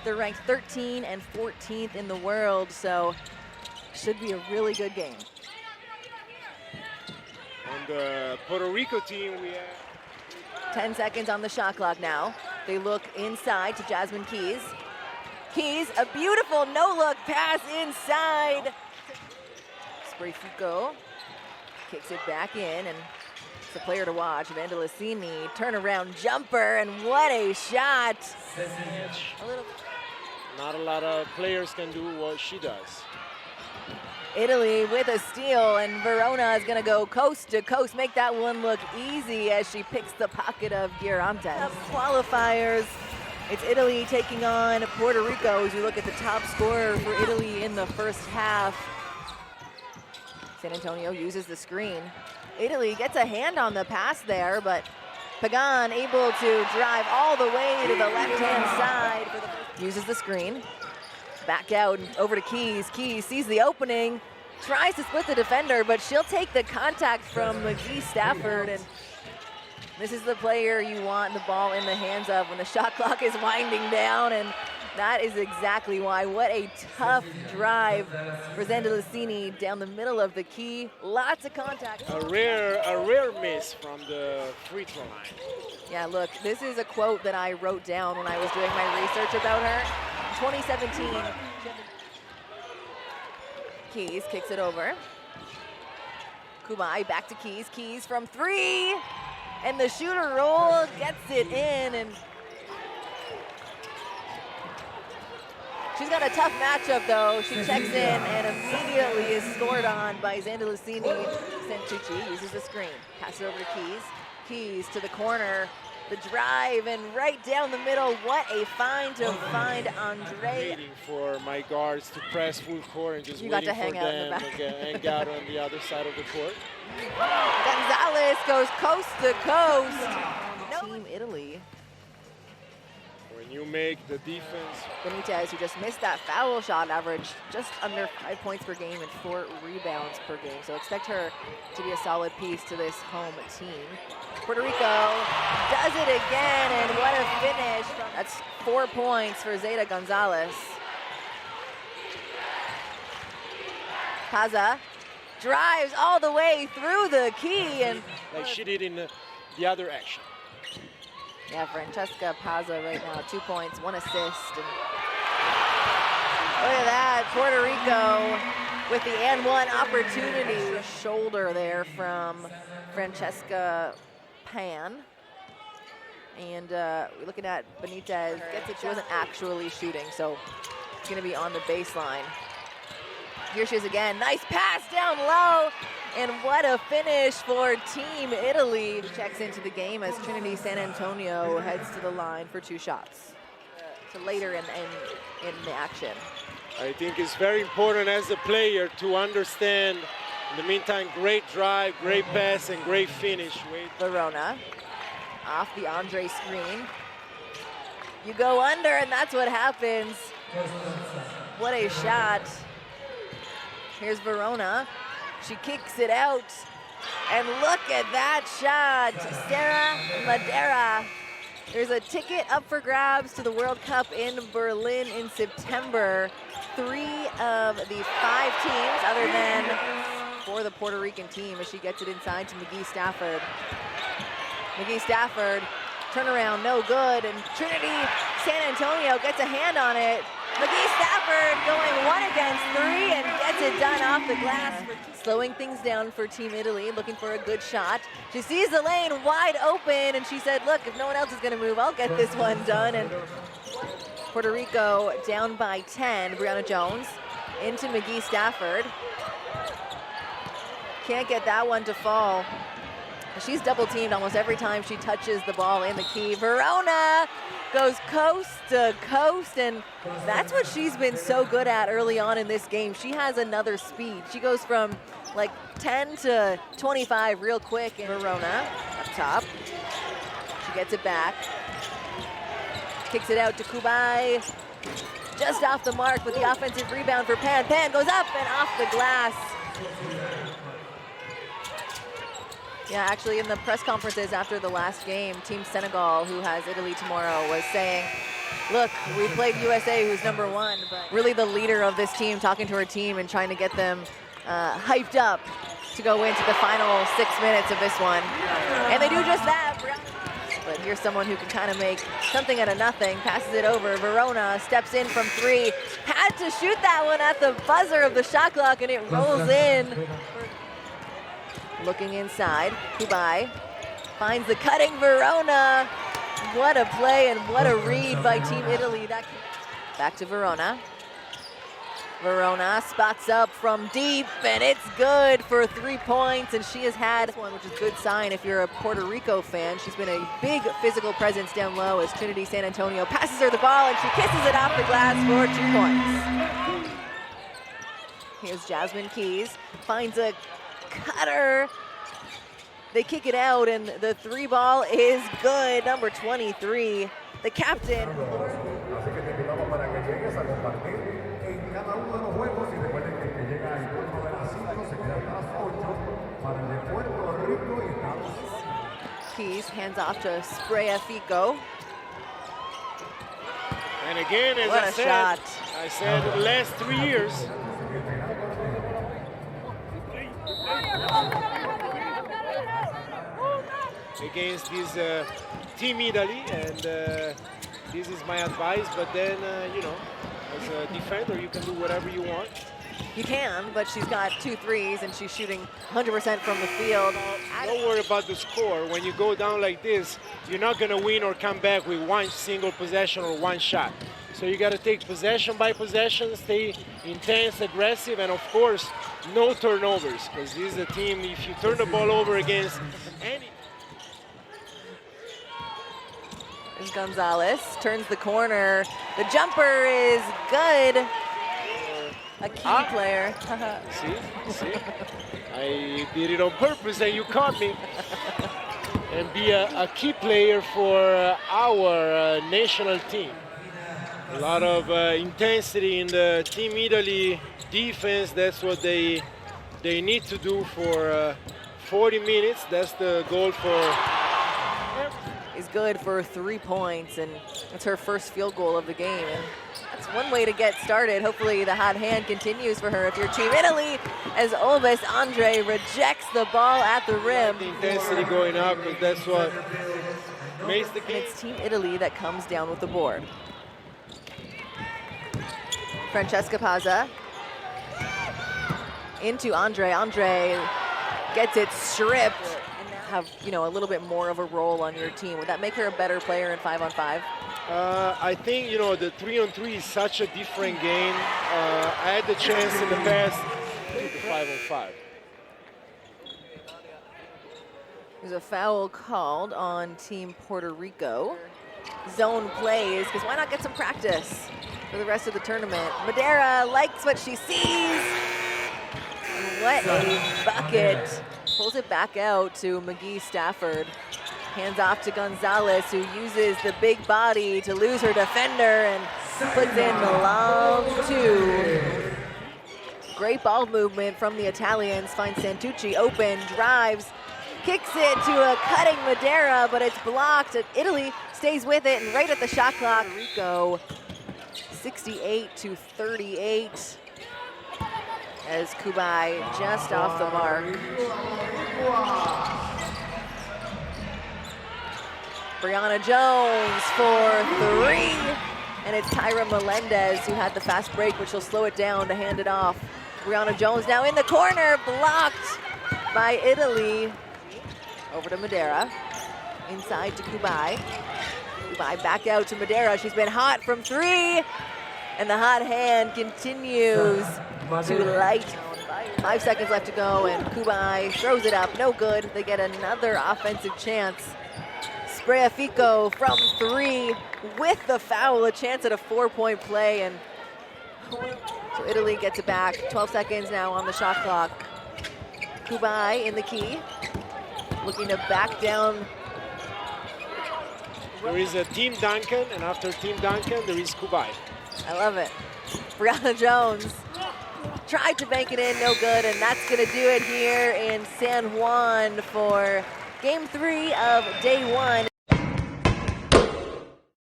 They're ranked 13 and 14th in the world, so should be a really good game. On the Puerto Rico team, we have 10 seconds on the shot clock now. They look inside to Jasmine Keys. Keys, a beautiful no-look pass inside. Spray Foucault kicks it back in, and it's a player to watch. Vandelicini, turnaround jumper, and what a shot. Not a lot of players can do what she does. Italy with a steal, and Verona is gonna go coast to coast, make that one look easy as she picks the pocket of Girantes. Qualifiers, it's Italy taking on Puerto Rico as you look at the top scorer for Italy in the first half. San Antonio uses the screen. Italy gets a hand on the pass there, but Pagan able to drive all the way to the left-hand side. Uses the screen. Back out and over to Keys. Keys sees the opening, tries to split the defender, but she'll take the contact from McGee Stafford. And this is the player you want the ball in the hands of when the shot clock is winding down, and that is exactly why. What a tough drive for Zandelicini down the middle of the key. Lots of contact. A rare miss from the free throw line. Yeah, look, this is a quote that I wrote down when I was doing my research about her. 2017. Keys kicks it over. Kubai back to Keys. Keys from three. And the shooter roll gets it in. And she's got a tough matchup, though. She checks in and immediately is scored on by Zandelicini. Santucci uses the screen. Passes it over to Keys. Keys to the corner. The drive and right down the middle. What a find to find Andre. Waiting for my guards to press full court and just waiting for them to hang out on the other side of the court. Gonzalez goes coast to coast. Team Italy. When you make the defense. Benitez, who just missed that foul shot, average just under 5 points per game and 4 rebounds per game. So expect her to be a solid piece to this home team. Puerto Rico does it again, and what a finish. That's 4 points for Zeta Gonzalez. Paza drives all the way through the key, and like she did in the other action. Yeah, Francesca Paza right now, 2 points, 1 assist. And look at that, Puerto Rico with the and one opportunity. Shoulder there from Francesca Pan. And we're looking at Benitez. Gets it, she wasn't actually shooting, so it's gonna be on the baseline. Here she is again, nice pass down low. And what a finish for Team Italy. Checks into the game as Trinity San Antonio heads to the line for 2 shots. So later in the action. I think it's very important as a player to understand, in the meantime, great drive, great pass, and great finish. Verona off the Andre screen. You go under, and that's what happens. What a shot. Here's Verona. She kicks it out, and look at that shot. Sarah Madera. There's a ticket up for grabs to the World Cup in Berlin in September. 3 of the 5 teams, other than for the Puerto Rican team, as she gets it inside to McGee Stafford. McGee Stafford, turnaround, no good, and Trinity San Antonio gets a hand on it. McGee Stafford going 1 against 3 and gets it done off the glass. Slowing things down for Team Italy, looking for a good shot. She sees the lane wide open, and she said, look, if no one else is gonna move, I'll get this one done. And Puerto Rico down by 10. Brianna Jones into McGee Stafford. Can't get that one to fall. She's double teamed almost every time she touches the ball in the key. Verona goes coast to coast, and that's what she's been so good at early on in this game. She has another speed. She goes from like 10 to 25 real quick. And Verona up top. She gets it back. Kicks it out to Kubai. Just off the mark with the offensive rebound for Pan. Pan goes up and off the glass. Yeah, actually in the press conferences after the last game, Team Senegal, who has Italy tomorrow, was saying, look, we played USA, who's #1, but really the leader of this team, talking to her team and trying to get them hyped up to go into the final 6 minutes of this one. And they do just that. But here's someone who can kind of make something out of nothing, passes it over. Verona steps in from 3, had to shoot that one at the buzzer of the shot clock, and it rolls in. Looking inside, Kubai finds the cutting Verona. What a play and what a read by Team Italy. Back to Verona. Verona spots up from deep, and it's good for 3 points, and she has had one, which is a good sign if you're a Puerto Rico fan. She's been a big physical presence down low as Trinity San Antonio passes her the ball, and she kisses it off the glass for 2 points. Here's Jasmine Keys, finds a cutter. They kick it out, and the 3 ball is good. Number 23, the captain. Keys hands off to Sprea Fico. And again, as what I said the last 3 years. Against this Team Italy, and this is my advice, but then, you know, as a defender, you can do whatever you want. You can, but she's got 2 threes, and she's shooting 100% from the field. Don't worry about the score. When you go down like this, you're not going to win or come back with 1 single possession or 1 shot. So you got to take possession by possession, stay intense, aggressive, and of course, no turnovers, because this is a team, if you turn the ball over against any... There's Gonzalez, turns the corner. The jumper is good. A key player. See? I did it on purpose and you caught me. And be a key player for our national team. A lot of intensity in the Team Italy defense. That's what they need to do for 40 minutes. That's the goal for... Is good for 3 points, and it's her first field goal of the game. And that's one way to get started. Hopefully the hot hand continues for her if you're Team Italy, as Obis Andre rejects the ball at the rim. The intensity going up, because that's what makes the game. And it's Team Italy that comes down with the board. Francesca Pazza into Andre. Andre gets it stripped. Have, you know, a little bit more of a role on your team. Would that make her a better player in 5-on-5? I think, you know, the 3-on-3 is such a different game. I had the chance in the past to do the 5-on-5. There's a foul called on Team Puerto Rico. Zone plays, because why not get some practice for the rest of the tournament? Madeira likes what she sees. What a bucket. Pulls it back out to McGee Stafford. Hands off to Gonzalez, who uses the big body to lose her defender and puts in the long 2. Great ball movement from the Italians. Finds Santucci open, drives, kicks it to a cutting Madeira, but it's blocked. Italy stays with it, and right at the shot clock, Rico 68-38. As Kubai just off the mark. Brianna Jones for 3. And it's Tyra Melendez who had the fast break, which will slow it down to hand it off. Brianna Jones now in the corner, blocked by Italy. Over to Madeira. Inside to Kubai. Kubai back out to Madeira. She's been hot from 3. And the hot hand continues to light. 5 seconds left to go, and Kubai throws it up, no good. They get another offensive chance. Sprea Fico from 3 with the foul, a chance at a 4-point play, and so Italy gets it back. 12 seconds now on the shot clock. Kubai in the key, looking to back down. There is a Team Duncan, and after Team Duncan, there is Kubai. I love it. Brianna Jones tried to bank it in, no good, and that's gonna do it here in San Juan for game 3 of day 1.